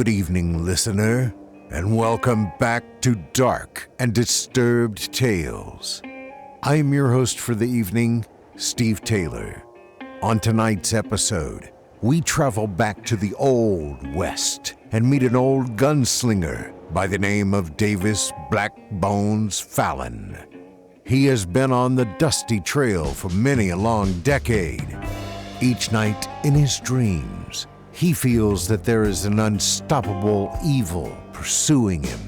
Good evening, listener, and welcome back to Dark and Disturbed Tales. I am your host for the evening, Steve Taylor. On tonight's episode, we travel back to the Old West and meet an old gunslinger by the name of Davis Black Bones Fallon. He has been on the dusty trail for many a long decade. Each night in his dreams, he feels that there is an unstoppable evil pursuing him.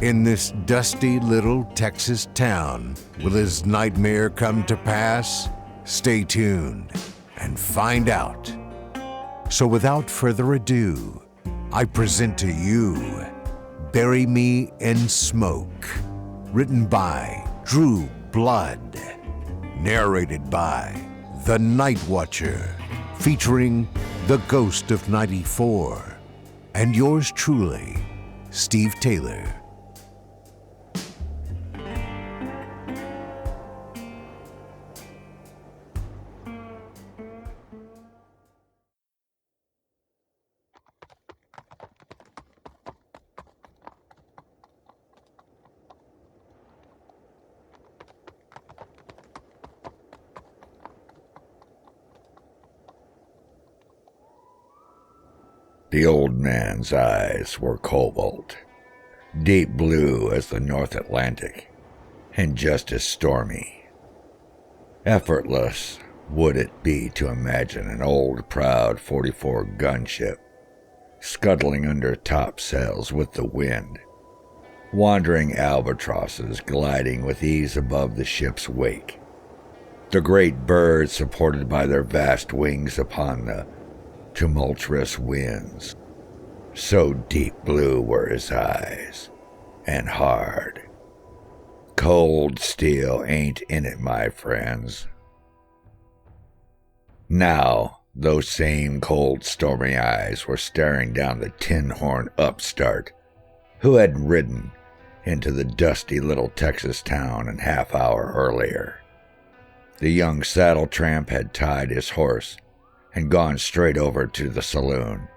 In this dusty little Texas town, will his nightmare come to pass? Stay tuned and find out. So without further ado, I present to you Bury Me in Smoke, written by Drew Blood, narrated by the Nightwatcher, featuring the Ghost of 94, and yours truly, Steve Taylor. The old man's eyes were cobalt, deep blue as the North Atlantic, and just as stormy. Effortless would it be to imagine an old, proud 44 gunship scuttling under topsails with the wind, wandering albatrosses gliding with ease above the ship's wake, the great birds supported by their vast wings upon the tumultuous winds. So deep blue were his eyes, and hard. Cold steel ain't in it, my friends. Now, those same cold, stormy eyes were staring down the tin-horn upstart who had ridden into the dusty little Texas town an half-hour earlier. The young saddle tramp had tied his horse and gone straight over to the saloon.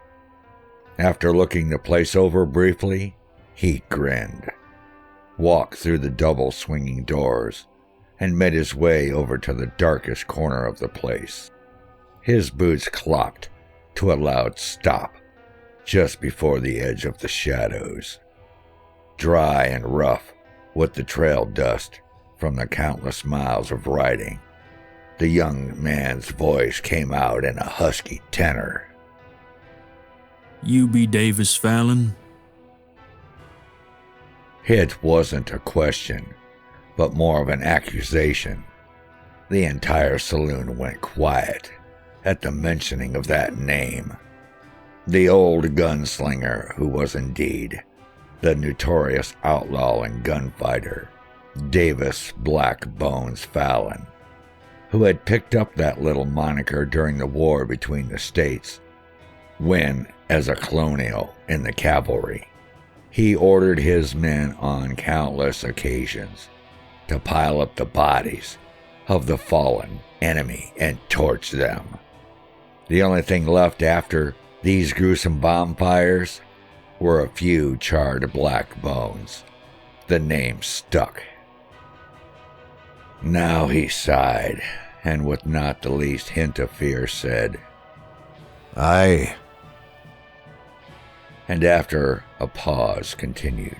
After looking the place over briefly, he grinned, walked through the double swinging doors, and made his way over to the darkest corner of the place. His boots clopped to a loud stop just before the edge of the shadows. Dry and rough with the trail dust from the countless miles of riding, the young man's voice came out in a husky tenor. You be Davis Fallon? It wasn't a question, but more of an accusation. The entire saloon went quiet at the mentioning of that name. The old gunslinger who was indeed the notorious outlaw and gunfighter, Davis Black Bones Fallon, who had picked up that little moniker during the war between the states, when, as a colonial in the cavalry, he ordered his men on countless occasions to pile up the bodies of the fallen enemy and torch them. The only thing left after these gruesome bonfires were a few charred black bones. The name stuck. Now he sighed, and with not the least hint of fear said, Aye. And after a pause continued,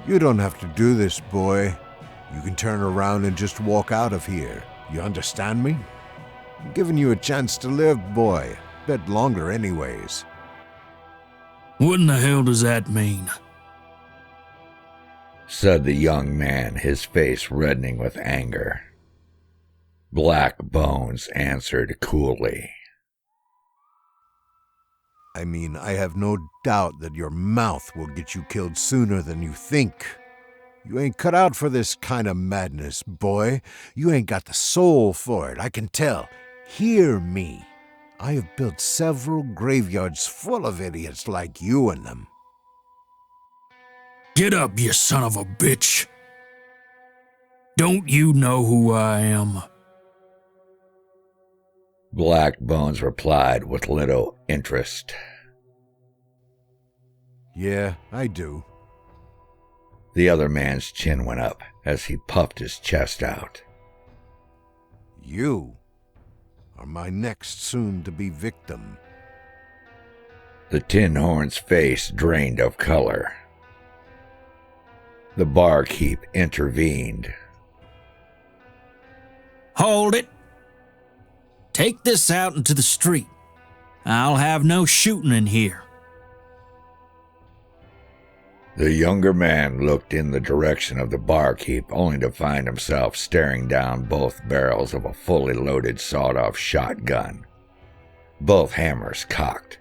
You don't have to do this, boy. You can turn around and just walk out of here. You understand me? I'm giving you a chance to live, boy. A bit longer anyways. What in the hell does that mean? said the young man, his face reddening with anger. Black Bones answered coolly. I mean, I have no doubt that your mouth will get you killed sooner than you think. You ain't cut out for this kind of madness, boy. You ain't got the soul for it, I can tell. Hear me. I have built several graveyards full of idiots like you in them. Get up, you son of a bitch. Don't you know who I am? Black Bones replied with little interest. Yeah, I do. The other man's chin went up as he puffed his chest out. You are my next soon-to-be victim. The Tin Horn's face drained of color. The barkeep intervened. Hold it. Take this out into the street. I'll have no shooting in here. The younger man looked in the direction of the barkeep, only to find himself staring down both barrels of a fully loaded sawed-off shotgun. Both hammers cocked.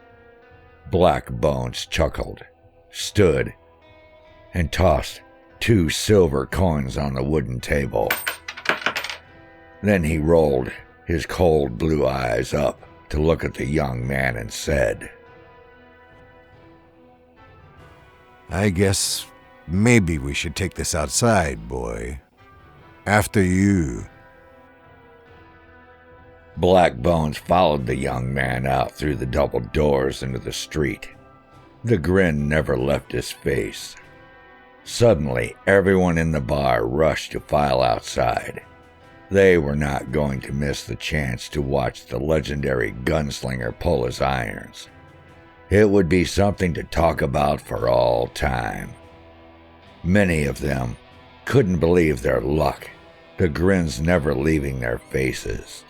Black Bones chuckled, stood, and tossed 2 silver coins on the wooden table. Then he rolled his cold blue eyes up to look at the young man and said, I guess maybe we should take this outside, boy. After you. Black Bones followed the young man out through the double doors into the street. The grin never left his face. Suddenly, everyone in the bar rushed to file outside. They were not going to miss the chance to watch the legendary gunslinger pull his irons. It would be something to talk about for all time. Many of them couldn't believe their luck, the grins never leaving their faces.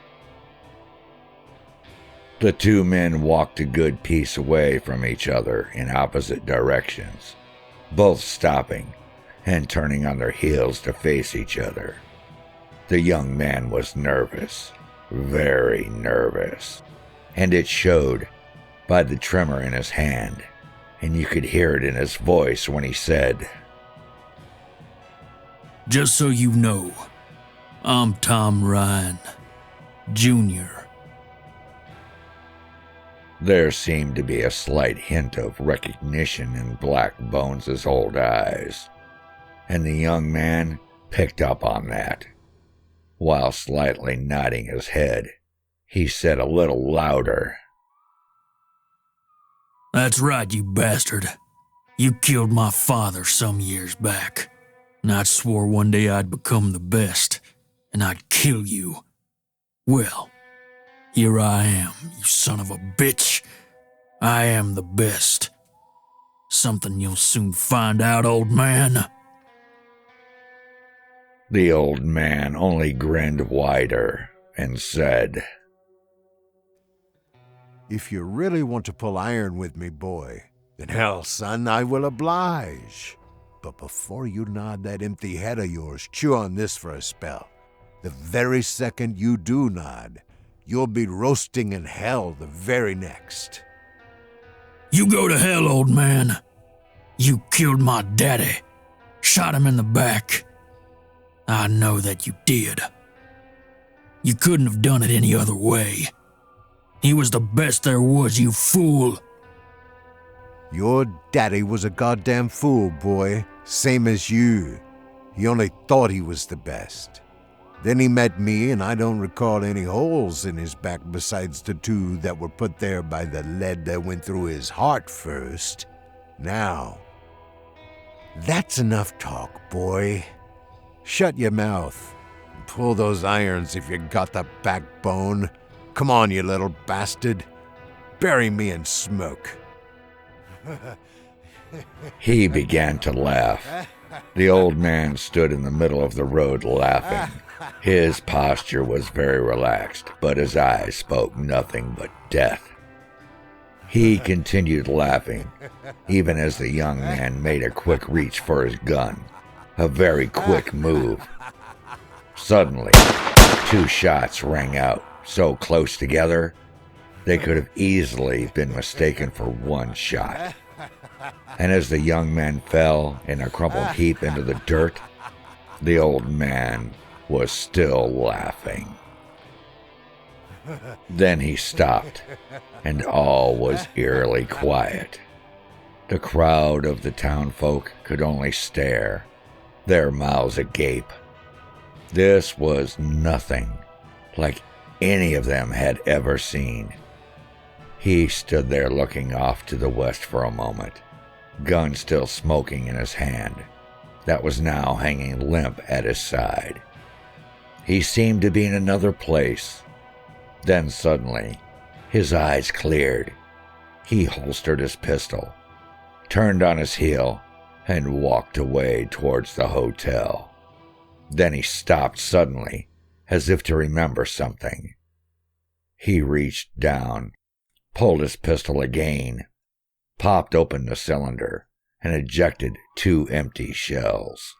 The 2 men walked a good piece away from each other in opposite directions, both stopping and turning on their heels to face each other. The young man was nervous, very nervous, and it showed by the tremor in his hand, and you could hear it in his voice when he said, Just so you know, I'm Tom Ryan, Jr. There seemed to be a slight hint of recognition in Black Bones' old eyes, and the young man picked up on that. While slightly nodding his head, he said a little louder, That's right, you bastard. You killed my father some years back, and I swore one day I'd become the best, and I'd kill you. Well, here I am, you son of a bitch. I am the best. Something you'll soon find out, old man. The old man only grinned wider and said, If you really want to pull iron with me, boy, then hell, son, I will oblige. But before you nod that empty head of yours, chew on this for a spell. The very second you do nod, you'll be roasting in hell the very next. You go to hell, old man. You killed my daddy. Shot him in the back. I know that you did. You couldn't have done it any other way. He was the best there was, you fool. Your daddy was a goddamn fool, boy. Same as you. He only thought he was the best. Then he met me, and I don't recall any holes in his back besides the 2 that were put there by the lead that went through his heart first. Now, that's enough talk, boy. Shut your mouth and pull those irons if you got the backbone. Come on, you little bastard. Bury me in smoke. He began to laugh. The old man stood in the middle of the road laughing. His posture was very relaxed, but his eyes spoke nothing but death. He continued laughing, even as the young man made a quick reach for his gun. A very quick move. Suddenly, 2 shots rang out, so close together, they could have easily been mistaken for 1 shot. And as the young man fell in a crumpled heap into the dirt, the old man was still laughing. Then he stopped, and all was eerily quiet. The crowd of the townfolk could only stare, their mouths agape. This was nothing like any of them had ever seen. He stood there looking off to the west for a moment, gun still smoking in his hand, that was now hanging limp at his side. He seemed to be in another place. Then suddenly, his eyes cleared. He holstered his pistol, turned on his heel, and walked away towards the hotel. Then he stopped suddenly, as if to remember something. He reached down, pulled his pistol again, popped open the cylinder, and ejected 2 empty shells.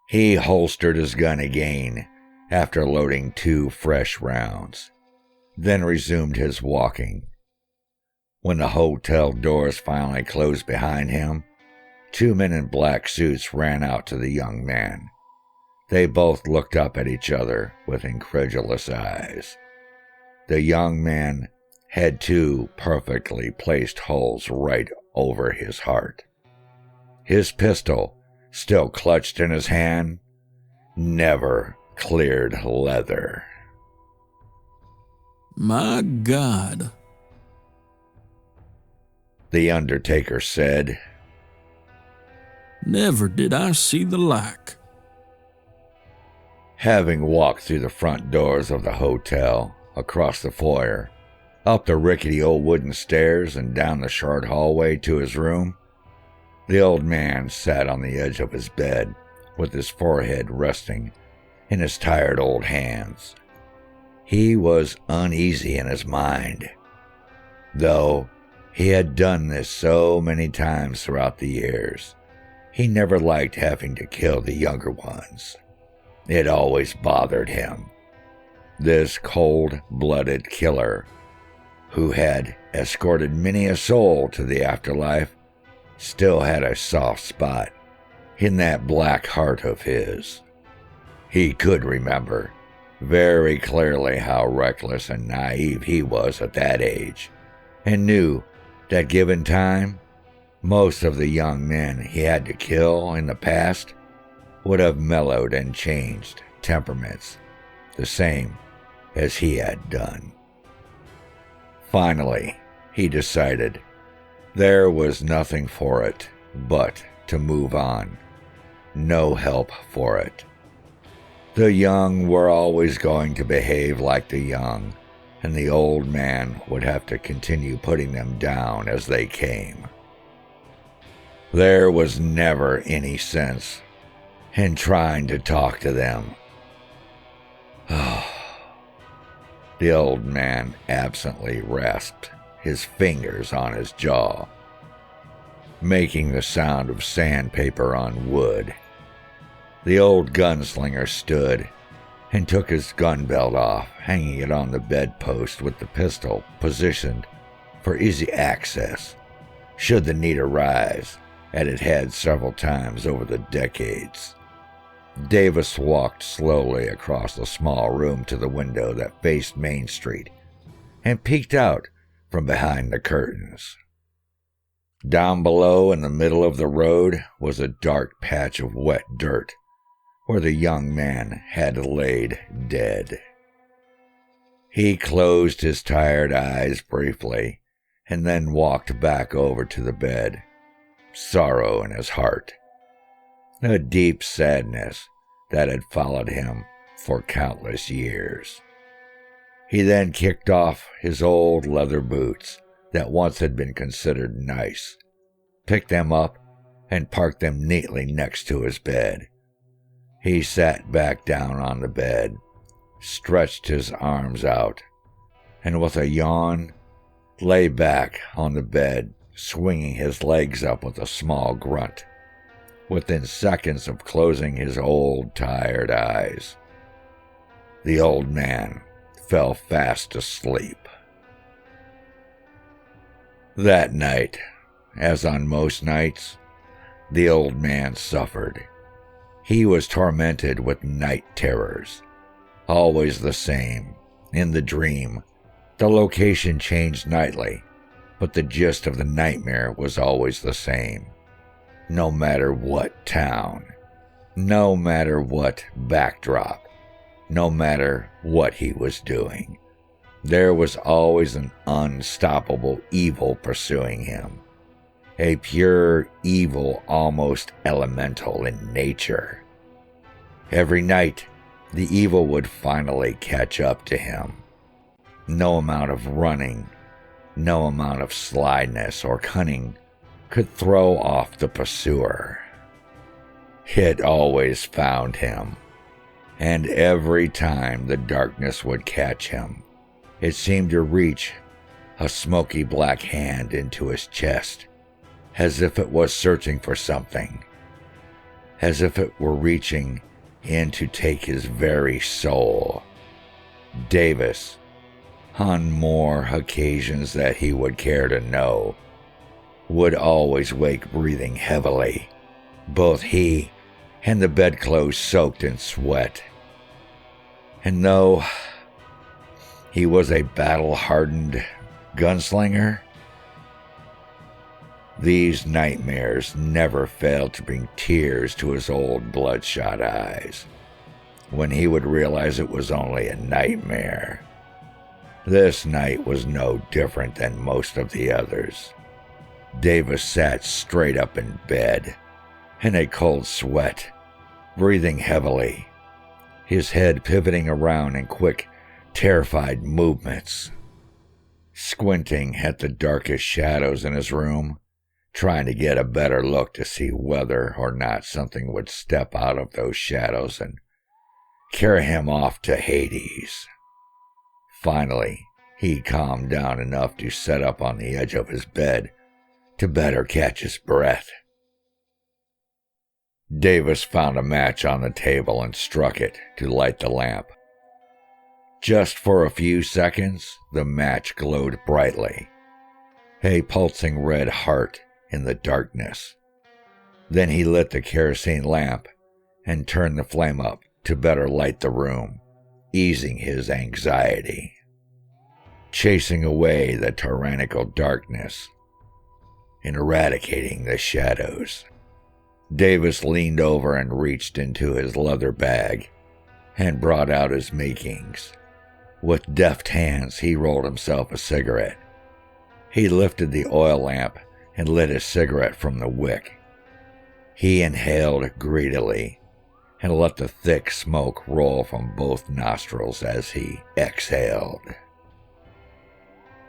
He holstered his gun again after loading 2 fresh rounds, then resumed his walking. When the hotel doors finally closed behind him, 2 men in black suits ran out to the young man. They both looked up at each other with incredulous eyes. The young man had 2 perfectly placed holes right over his heart. His pistol, still clutched in his hand, never cleared leather. My God, the Undertaker said. Never did I see the like. Having walked through the front doors of the hotel, across the foyer, up the rickety old wooden stairs and down the short hallway to his room, the old man sat on the edge of his bed with his forehead resting in his tired old hands. He was uneasy in his mind. Though he had done this so many times throughout the years, he never liked having to kill the younger ones. It always bothered him. This cold-blooded killer, who had escorted many a soul to the afterlife, still had a soft spot in that black heart of his. He could remember very clearly how reckless and naive he was at that age, and knew that given time, most of the young men he had to kill in the past would have mellowed and changed temperaments, the same as he had done. Finally, he decided there was nothing for it but to move on. No help for it. The young were always going to behave like the young, and the old man would have to continue putting them down as they came. There was never any sense in trying to talk to them. The old man absently rasped his fingers on his jaw, making the sound of sandpaper on wood. The old gunslinger stood and took his gun belt off, hanging it on the bedpost with the pistol positioned for easy access, should the need arise, as it had several times over the decades. Davis walked slowly across the small room to the window that faced Main Street and peeked out from behind the curtains. Down below in the middle of the road was a dark patch of wet dirt where the young man had laid dead. He closed his tired eyes briefly and then walked back over to the bed, sorrow in his heart, a deep sadness that had followed him for countless years. He then kicked off his old leather boots that once had been considered nice, picked them up, and parked them neatly next to his bed. He sat back down on the bed, stretched his arms out, and with a yawn, lay back on the bed, swinging his legs up with a small grunt. Within seconds of closing his old, tired eyes, the old man fell fast asleep. That night, as on most nights, the old man suffered. He was tormented with night terrors, always the same. In the dream, the location changed nightly, but the gist of the nightmare was always the same. No matter what town, no matter what backdrop, no matter what he was doing, there was always an unstoppable evil pursuing him. a pure evil, almost elemental in nature. Every night, the evil would finally catch up to him. No amount of running, no amount of slyness or cunning could throw off the pursuer. It always found him, and every time the darkness would catch him, it seemed to reach a smoky black hand into his chest, as if it was searching for something, as if it were reaching in to take his very soul. Davis, on more occasions that he would care to know, would always wake breathing heavily, both he and the bedclothes soaked in sweat. And though he was a battle-hardened gunslinger, these nightmares never failed to bring tears to his old bloodshot eyes when he would realize it was only a nightmare. This night was no different than most of the others. Davis sat straight up in bed, in a cold sweat, breathing heavily, his head pivoting around in quick, terrified movements, squinting at the darkest shadows in his room, trying to get a better look to see whether or not something would step out of those shadows and carry him off to Hades. Finally, he calmed down enough to sit up on the edge of his bed to better catch his breath. Davis found a match on the table and struck it to light the lamp. Just for a few seconds, the match glowed brightly, a pulsing red heart in the darkness. Then he lit the kerosene lamp and turned the flame up to better light the room, easing his anxiety, chasing away the tyrannical darkness, and eradicating the shadows. Davis leaned over and reached into his leather bag and brought out his makings. With deft hands, he rolled himself a cigarette. He lifted the oil lamp and lit his cigarette from the wick. He inhaled greedily and let the thick smoke roll from both nostrils as he exhaled.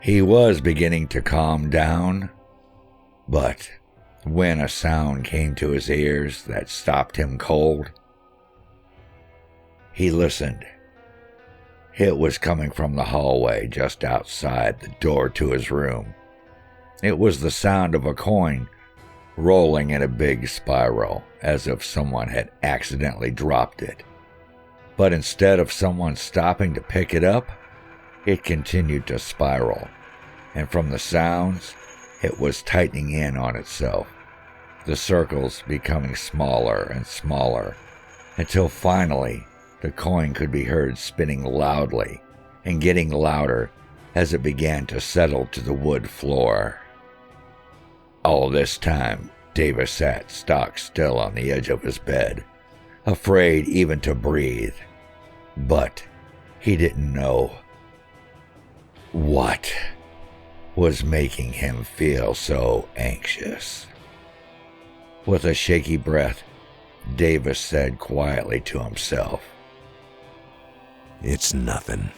He was beginning to calm down, but when a sound came to his ears that stopped him cold, he listened. It was coming from the hallway just outside the door to his room. It was the sound of a coin rolling in a big spiral, as if someone had accidentally dropped it. But instead of someone stopping to pick it up, it continued to spiral, and from the sounds, it was tightening in on itself, the circles becoming smaller and smaller, until finally the coin could be heard spinning loudly and getting louder as it began to settle to the wood floor. All this time, Davis sat stock still on the edge of his bed, afraid even to breathe. But he didn't know what was making him feel so anxious. With a shaky breath, Davis said quietly to himself, "It's nothing."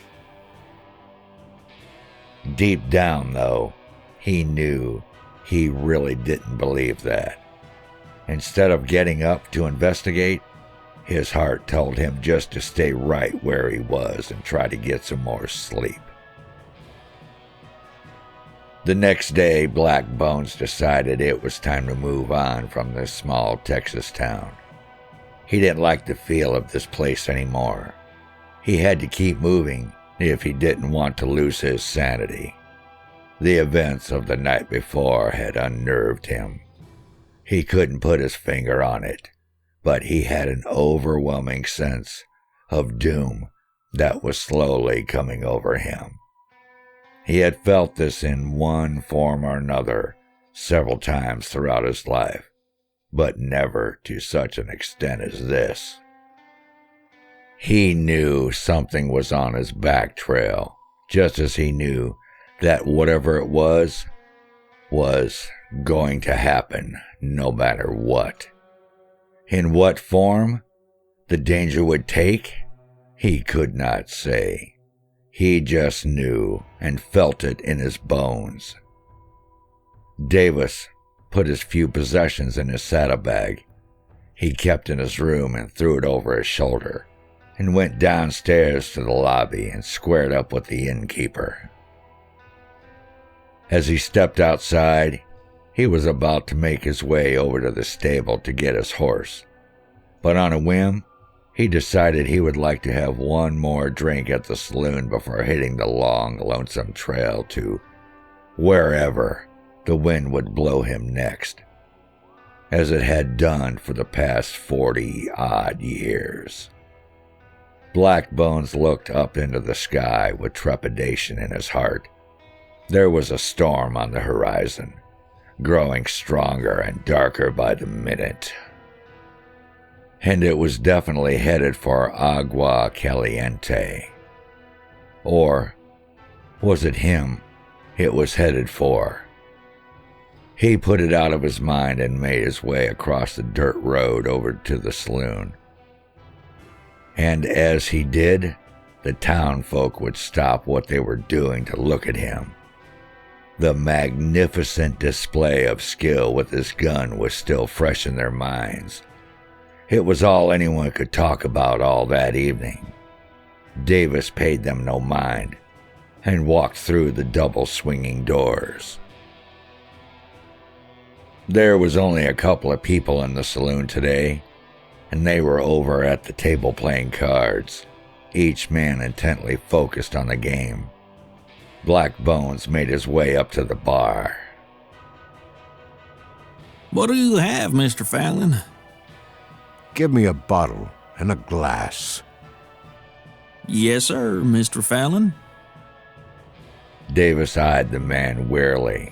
Deep down, though, he knew he really didn't believe that. Instead of getting up to investigate, his heart told him just to stay right where he was and try to get some more sleep. The next day, Black Bones decided it was time to move on from this small Texas town. He didn't like the feel of this place anymore. He had to keep moving if he didn't want to lose his sanity. The events of the night before had unnerved him. He couldn't put his finger on it, but he had an overwhelming sense of doom that was slowly coming over him. He had felt this in one form or another several times throughout his life, but never to such an extent as this. He knew something was on his back trail, just as he knew that whatever it was was going to happen no matter what. In what form the danger would take, he could not say. He just knew and felt it in his bones. Davis put his few possessions in his saddlebag he kept in his room and threw it over his shoulder, and went downstairs to the lobby and squared up with the innkeeper. As he stepped outside, he was about to make his way over to the stable to get his horse, but on a whim, he decided he would like to have one more drink at the saloon before hitting the long, lonesome trail to wherever the wind would blow him next, as it had done for the past 40-odd years. Black Bones looked up into the sky with trepidation in his heart. There was a storm on the horizon, growing stronger and darker by the minute. And it was definitely headed for Agua Caliente. Or was it him it was headed for? He put it out of his mind and made his way across the dirt road over to the saloon. And as he did, the town folk would stop what they were doing to look at him. The magnificent display of skill with his gun was still fresh in their minds. It was all anyone could talk about all that evening. Davis paid them no mind and walked through the double swinging doors. There was only a couple of people in the saloon today, and they were over at the table playing cards, each man intently focused on the game. Black Bones made his way up to the bar. What do you have, Mr. Fallon? Give me a bottle and a glass. Yes, sir, Mr. Fallon. Davis eyed the man wearily.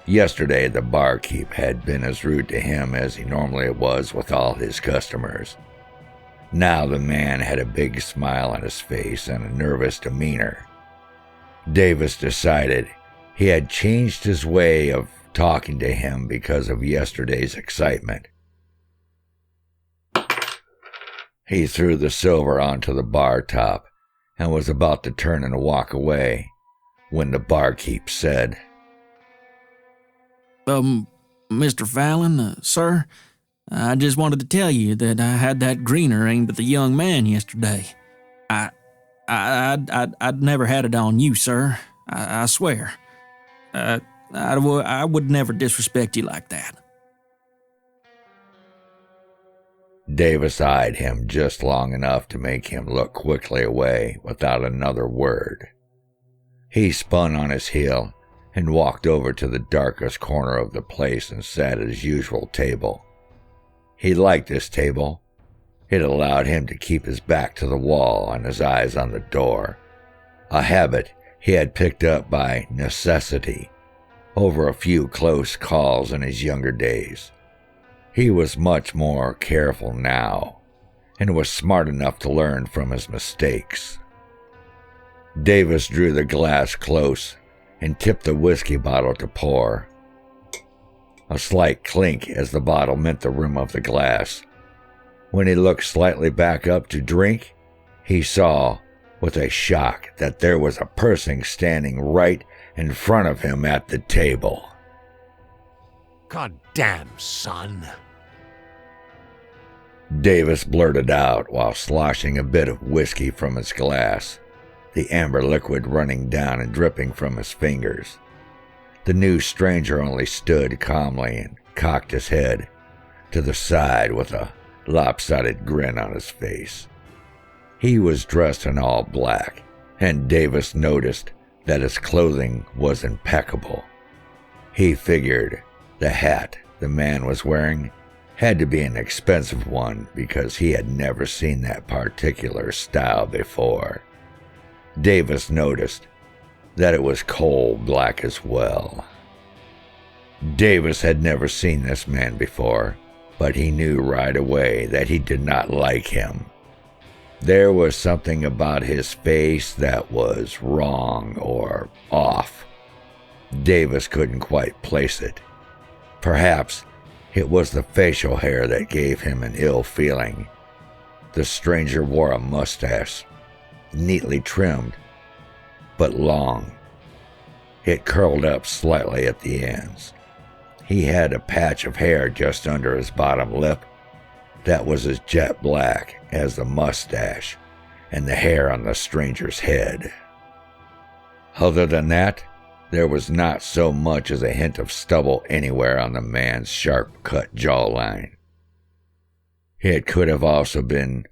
Yesterday, the barkeep had been as rude to him as he normally was with all his customers. Now the man had a big smile on his face and a nervous demeanor. Davis decided he had changed his way of talking to him because of yesterday's excitement. He threw the silver onto the bar top and was about to turn and walk away when the barkeep said, Mr. Fallon, sir, I just wanted to tell you that I had that greener aimed at the young man yesterday. I'd never had it on you, sir. I swear. I would never disrespect you like that. Davis eyed him just long enough to make him look quickly away without another word. He spun on his heel and walked over to the darkest corner of the place and sat at his usual table. He liked this table. It allowed him to keep his back to the wall and his eyes on the door, a habit he had picked up by necessity over a few close calls in his younger days. He was much more careful now and was smart enough to learn from his mistakes. Davis drew the glass close and tipped the whiskey bottle to pour. A slight clink as the bottle met the rim of the glass. When he looked slightly back up to drink, he saw, with a shock, that there was a person standing right in front of him at the table. God damn, son. Davis blurted out while sloshing a bit of whiskey from his glass, the amber liquid running down and dripping from his fingers. The new stranger only stood calmly and cocked his head to the side with a lopsided grin on his face. He was dressed in all black, and Davis noticed that his clothing was impeccable. He figured the hat the man was wearing had to be an expensive one because he had never seen that particular style before. Davis noticed that it was coal black as well. Davis had never seen this man before, but he knew right away that he did not like him. There was something about his face that was wrong or off. Davis couldn't quite place it. Perhaps it was the facial hair that gave him an ill feeling. The stranger wore a mustache, neatly trimmed, but long. It curled up slightly at the ends. He had a patch of hair just under his bottom lip that was as jet black as the mustache and the hair on the stranger's head. Other than that, there was not so much as a hint of stubble anywhere on the man's sharp-cut jawline. It could have also been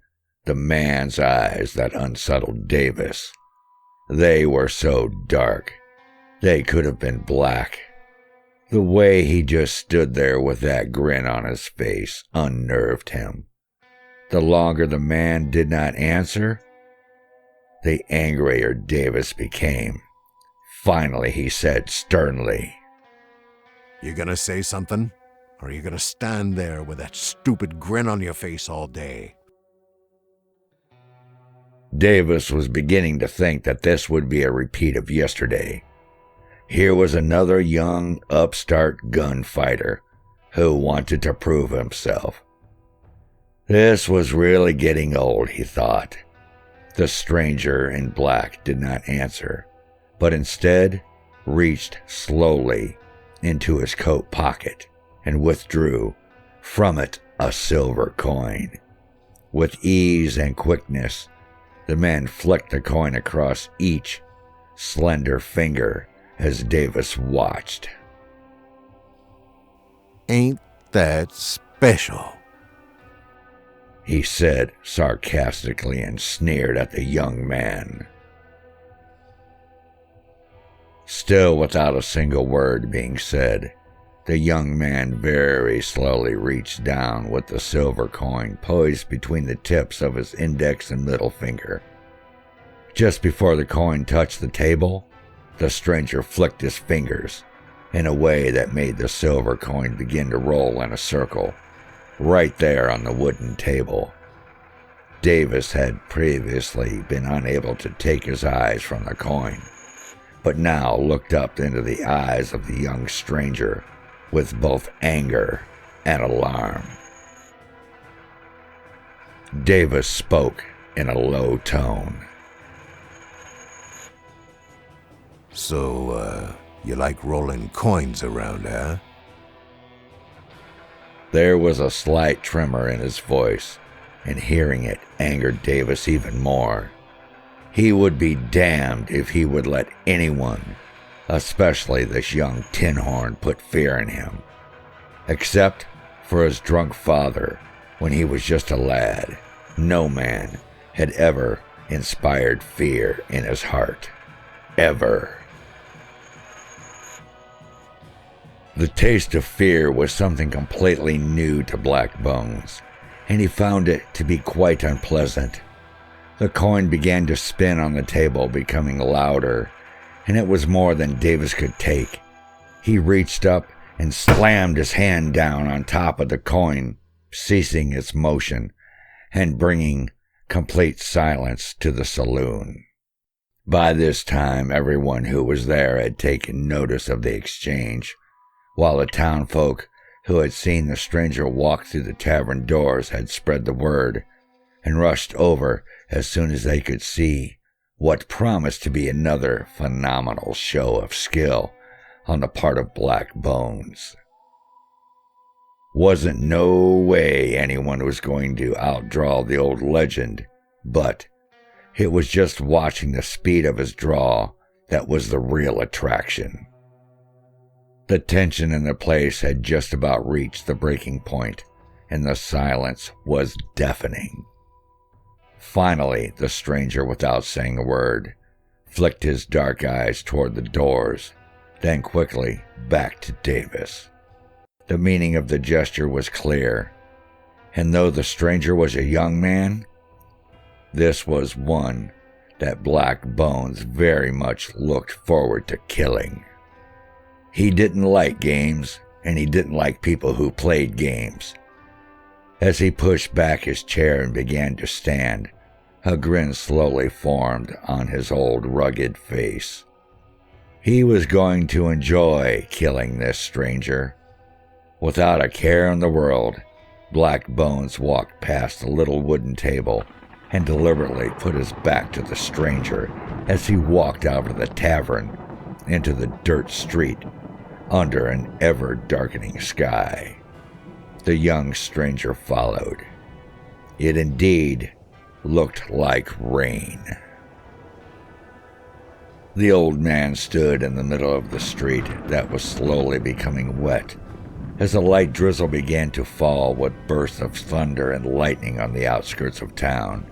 the man's eyes that unsettled Davis. They were so dark, they could have been black. The way he just stood there with that grin on his face unnerved him. The longer the man did not answer, the angrier Davis became. Finally, he said sternly, "You gonna say something? Or are you gonna stand there with that stupid grin on your face all day?" Davis was beginning to think that this would be a repeat of yesterday. Here was another young, upstart gunfighter who wanted to prove himself. This was really getting old, he thought. The stranger in black did not answer, but instead reached slowly into his coat pocket and withdrew from it a silver coin. With ease and quickness, the man flicked the coin across each slender finger as Davis watched. "Ain't that special?" he said sarcastically and sneered at the young man. Still without a single word being said, the young man very slowly reached down with the silver coin poised between the tips of his index and middle finger. Just before the coin touched the table, the stranger flicked his fingers in a way that made the silver coin begin to roll in a circle, right there on the wooden table. Davis had previously been unable to take his eyes from the coin, but now looked up into the eyes of the young stranger with both anger and alarm. Davis spoke in a low tone. "So, you like rolling coins around, huh?" There was a slight tremor in his voice, and hearing it angered Davis even more. He would be damned if he would let anyone, especially this young tin horn, put fear in him. Except for his drunk father when he was just a lad, no man had ever inspired fear in his heart. Ever. The taste of fear was something completely new to Black Bones, and he found it to be quite unpleasant. The coin began to spin on the table, becoming louder, and it was more than Davis could take. He reached up and slammed his hand down on top of the coin, ceasing its motion and bringing complete silence to the saloon. By this time, everyone who was there had taken notice of the exchange, while the townfolk who had seen the stranger walk through the tavern doors had spread the word and rushed over as soon as they could see what promised to be another phenomenal show of skill on the part of Black Bones. Wasn't no way anyone was going to outdraw the old legend, but it was just watching the speed of his draw that was the real attraction. The tension in the place had just about reached the breaking point, and the silence was deafening. Finally, the stranger, without saying a word, flicked his dark eyes toward the doors, then quickly back to Davis. The meaning of the gesture was clear, and though the stranger was a young man, this was one that Black Bones very much looked forward to killing. He didn't like games, and he didn't like people who played games. As he pushed back his chair and began to stand, a grin slowly formed on his old rugged face. He was going to enjoy killing this stranger. Without a care in the world, Black Bones walked past the little wooden table and deliberately put his back to the stranger as he walked out of the tavern into the dirt street under an ever-darkening sky. The young stranger followed. It indeed looked like rain. The old man stood in the middle of the street that was slowly becoming wet as a light drizzle began to fall with bursts of thunder and lightning on the outskirts of town.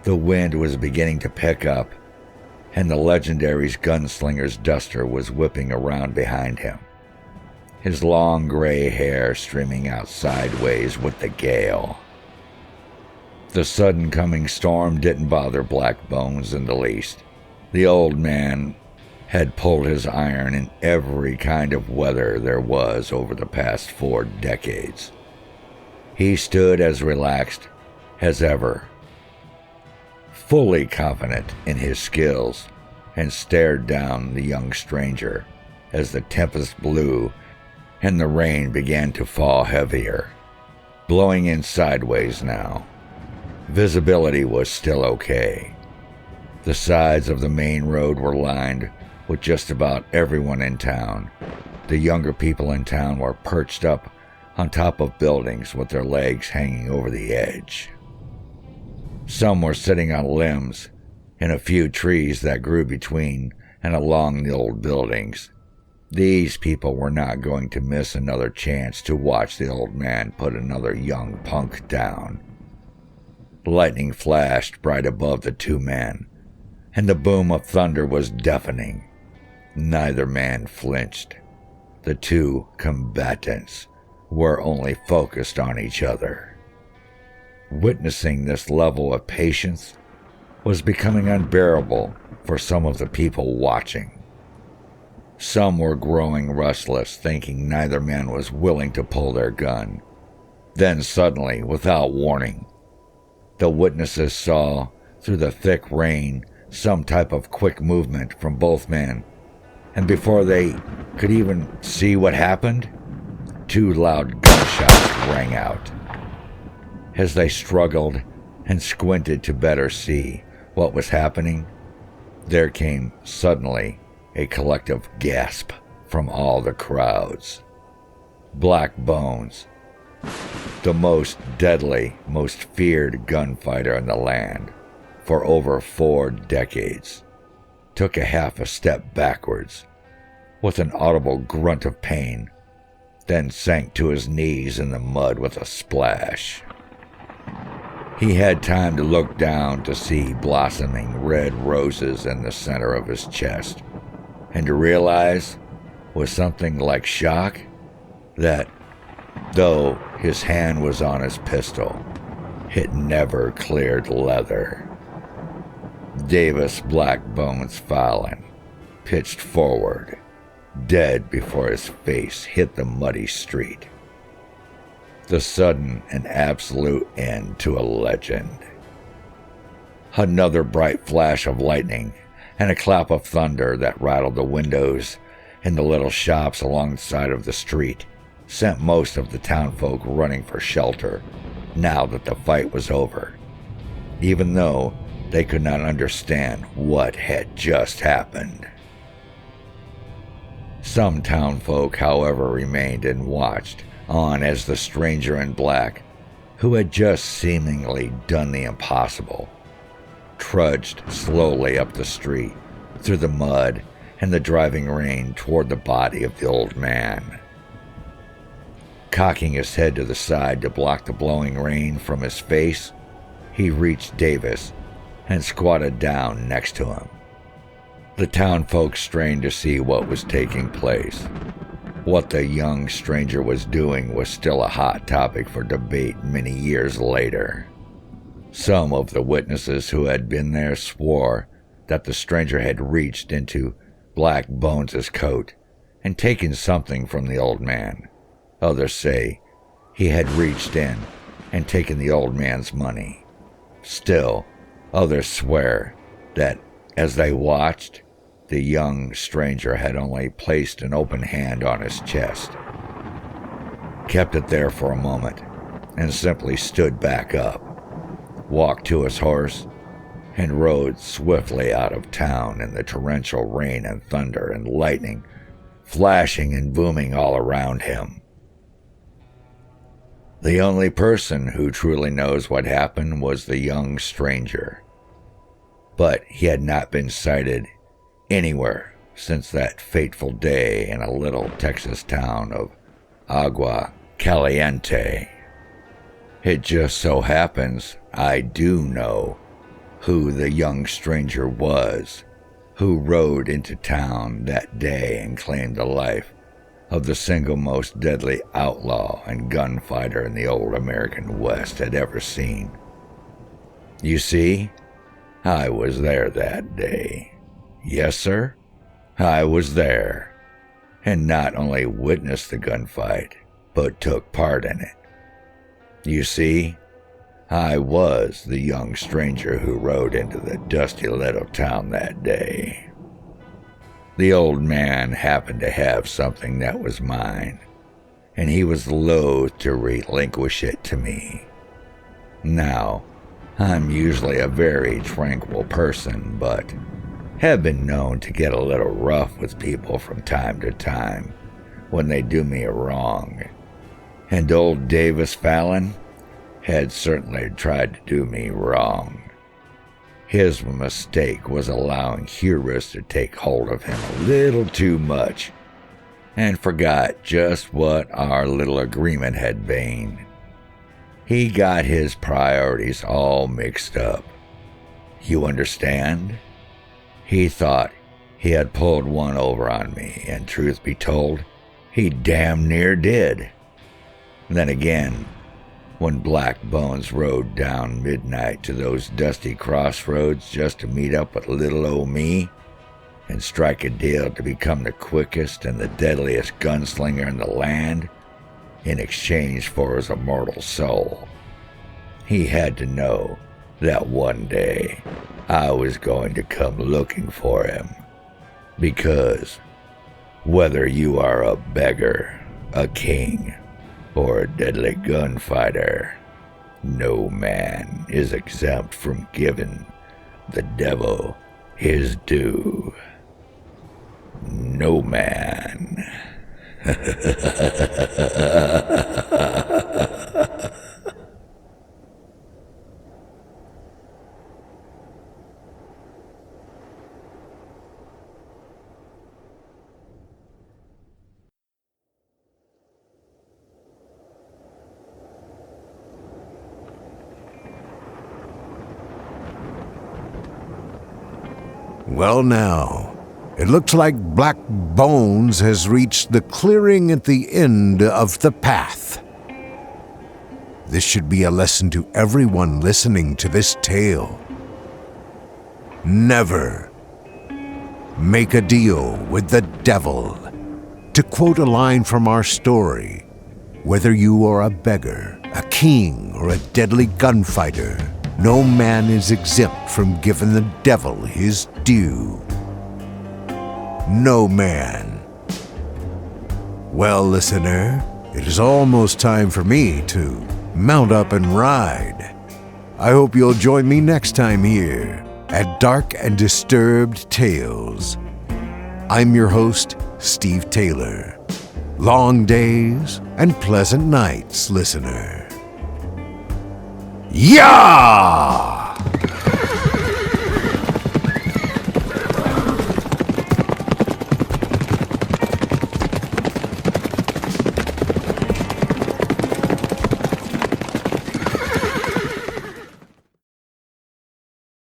The wind was beginning to pick up, and the legendary's gunslinger's duster was whipping around behind him, his long gray hair streaming out sideways with the gale. The sudden coming storm didn't bother Black Bones in the least. The old man had pulled his iron in every kind of weather there was over the past 4 decades. He stood as relaxed as ever, fully confident in his skills, and stared down the young stranger as the tempest blew and the rain began to fall heavier, blowing in sideways now. Visibility was still okay. The sides of the main road were lined with just about everyone in town. The younger people in town were perched up on top of buildings with their legs hanging over the edge. Some were sitting on limbs in a few trees that grew between and along the old buildings. These people were not going to miss another chance to watch the old man put another young punk down. Lightning flashed bright above the 2 men, and the boom of thunder was deafening. Neither man flinched. The 2 combatants were only focused on each other. Witnessing this level of patience was becoming unbearable for some of the people watching. Some were growing restless, thinking neither man was willing to pull their gun. Then suddenly, without warning, the witnesses saw through the thick rain some type of quick movement from both men, and before they could even see what happened, 2 loud gunshots rang out. As they struggled and squinted to better see what was happening, there came suddenly a collective gasp from all the crowds. Black Bones, the most deadly, most feared gunfighter in the land for over 4 decades, took a half a step backwards with an audible grunt of pain, then sank to his knees in the mud with a splash. He had time to look down to see blossoming red roses in the center of his chest, and to realize, with something like shock, that though his hand was on his pistol, it never cleared leather. Davis Black Bones Fallon pitched forward, dead before his face hit the muddy street. The sudden and absolute end to a legend. Another bright flash of lightning and a clap of thunder that rattled the windows in the little shops along the side of the street sent most of the townfolk running for shelter now that the fight was over, even though they could not understand what had just happened. Some townfolk, however, remained and watched on as the stranger in black, who had just seemingly done the impossible, trudged slowly up the street, through the mud and the driving rain toward the body of the old man. Cocking his head to the side to block the blowing rain from his face, he reached Davis and squatted down next to him. The townfolk strained to see what was taking place. What the young stranger was doing was still a hot topic for debate many years later. Some of the witnesses who had been there swore that the stranger had reached into Black Bones' coat and taken something from the old man. Others say he had reached in and taken the old man's money. Still, others swear that as they watched, the young stranger had only placed an open hand on his chest, kept it there for a moment, and simply stood back up, walked to his horse, and rode swiftly out of town in the torrential rain and thunder and lightning flashing and booming all around him. The only person who truly knows what happened was the young stranger, but he had not been sighted anywhere since that fateful day in a little Texas town of Agua Caliente. It just so happens I do know who the young stranger was who rode into town that day and claimed the life of the single most deadly outlaw and gunfighter in the old American West had ever seen. You see, I was there that day. Yes, sir, I was there, and not only witnessed the gunfight, but took part in it. You see, I was the young stranger who rode into the dusty little town that day. The old man happened to have something that was mine, and he was loath to relinquish it to me. Now, I'm usually a very tranquil person, but have been known to get a little rough with people from time to time when they do me a wrong, and old Davis Fallon had certainly tried to do me wrong. His mistake was allowing hubris to take hold of him a little too much, and forgot just what our little agreement had been. He got his priorities all mixed up. You understand? He thought he had pulled one over on me, and truth be told, he damn near did. Then again, when Black Bones rode down midnight to those dusty crossroads just to meet up with little old me and strike a deal to become the quickest and the deadliest gunslinger in the land in exchange for his immortal soul, he had to know that one day I was going to come looking for him, because whether you are a beggar, a king, or a deadly gunfighter, no man is exempt from giving the devil his due. No man. Well now, it looks like Black Bones has reached the clearing at the end of the path. This should be a lesson to everyone listening to this tale. Never make a deal with the devil. To quote a line from our story, whether you are a beggar, a king, or a deadly gunfighter, no man is exempt from giving the devil his due. No man. Well, listener, it is almost time for me to mount up and ride. I hope you'll join me next time here at Dark and Disturbed Tales. I'm your host, Steve Taylor. Long days and pleasant nights, listener. Yeah!